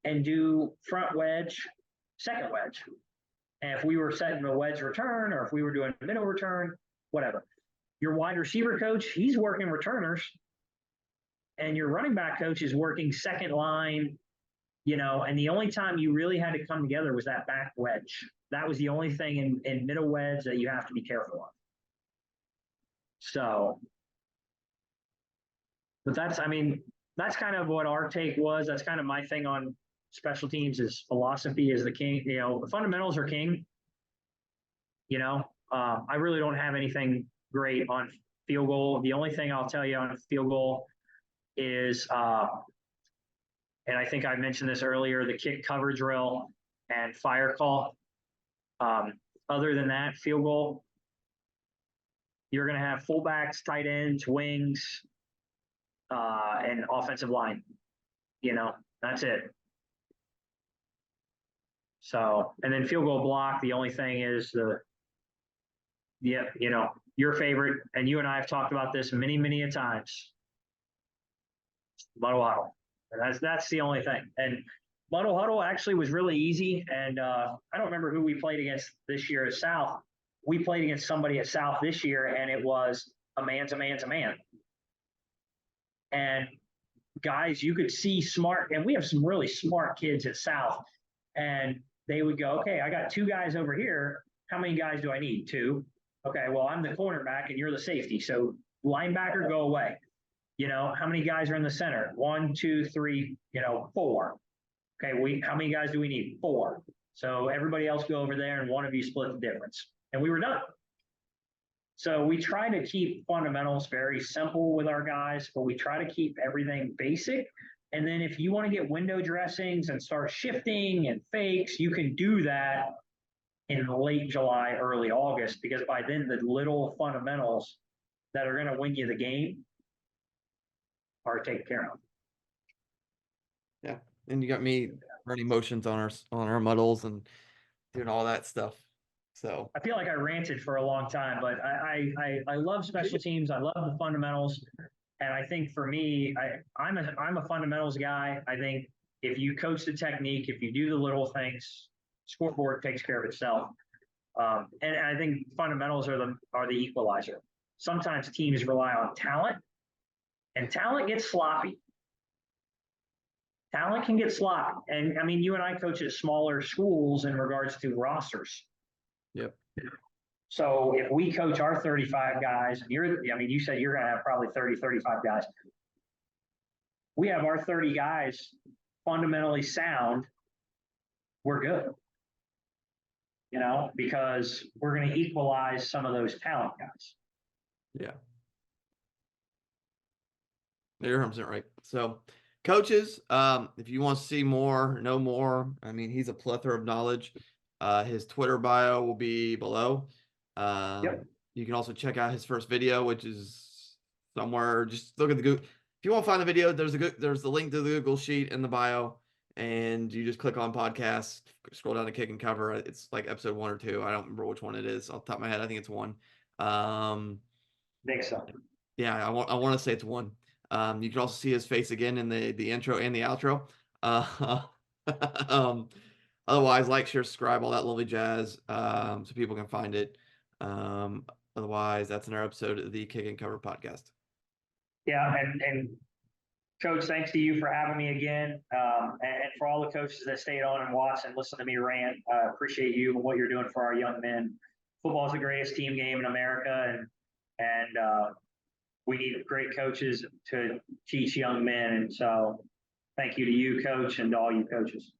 and do front wedge, second wedge. And if we were setting a wedge return, or if we were doing a middle return, whatever. Your wide receiver coach, he's working returners. And your running back coach is working second line, and the only time you really had to come together was that back wedge. That was the only thing in middle wedge that you have to be careful of. So, but that's kind of what our take was. That's kind of my thing on special teams is philosophy is the king. The fundamentals are king. I really don't have anything great on field goal. The only thing I'll tell you on field goal is, and I think I mentioned this earlier, the kick cover drill and fire call. Other than that, field goal, you're going to have fullbacks, tight ends, wings, and offensive line. That's it. So, and then field goal block, the only thing is your favorite, and you and I have talked about this many, many a times. Muddle huddle. And that's the only thing. And muddle huddle actually was really easy. And I don't remember who we played against this year at South. We played against somebody at South this year, and it was a man's a man's a man. And guys, you could see smart, and we have some really smart kids at South. And they would go, okay, I got two guys over here. How many guys do I need? Two. Okay, well, I'm the cornerback and you're the safety. So linebacker, go away. How many guys are in the center? 1, 2, 3, 4. Okay, how many guys do we need? 4. So everybody else go over there and one of you split the difference. And we were done. So we try to keep fundamentals very simple with our guys, but we try to keep everything basic. And then if you want to get window dressings and start shifting and fakes, you can do that in late July, early August, because by then the little fundamentals that are going to win you the game are taken care of. Yeah, and you got me running motions on our muddles and doing all that stuff. So I feel like I ranted for a long time, but I love special teams. I love the fundamentals, and I think for me, I'm a fundamentals guy. I think if you coach the technique, if you do the little things, scoreboard takes care of itself. And I think fundamentals are the equalizer. Sometimes teams rely on talent, and talent gets sloppy. Talent can get sloppy. And I mean, you and I coach at smaller schools in regards to rosters. Yep. So if we coach our 35 guys, and you said you're going to have probably 30, 35 guys. We have our 30 guys fundamentally sound. We're good. Because we're going to equalize some of those talent guys. Yeah. You're 100% right. So, coaches, if you want to see more, know more, he's a plethora of knowledge. His Twitter bio will be below. Yep. You can also check out his first video, which is somewhere. Just look at the Google. If you want to find the video, there's the link to the Google sheet in the bio, and you just click on podcast, scroll down to Kick and Cover. It's like episode 1 or 2. I don't remember which one it is off the top of my head. I think it's 1. Think so. Yeah, I want to say it's 1. You can also see his face again in the intro and the outro. Otherwise, like, share, subscribe, all that lovely jazz, so people can find it. Otherwise, that's another episode of the Kick and Cover podcast. Yeah, and Coach, thanks to you for having me again, and for all the coaches that stayed on and watched and listened to me rant. Appreciate you and what you're doing for our young men. Football is the greatest team game in America, and we need great coaches to teach young men. And so, thank you to you, Coach, and to all you coaches.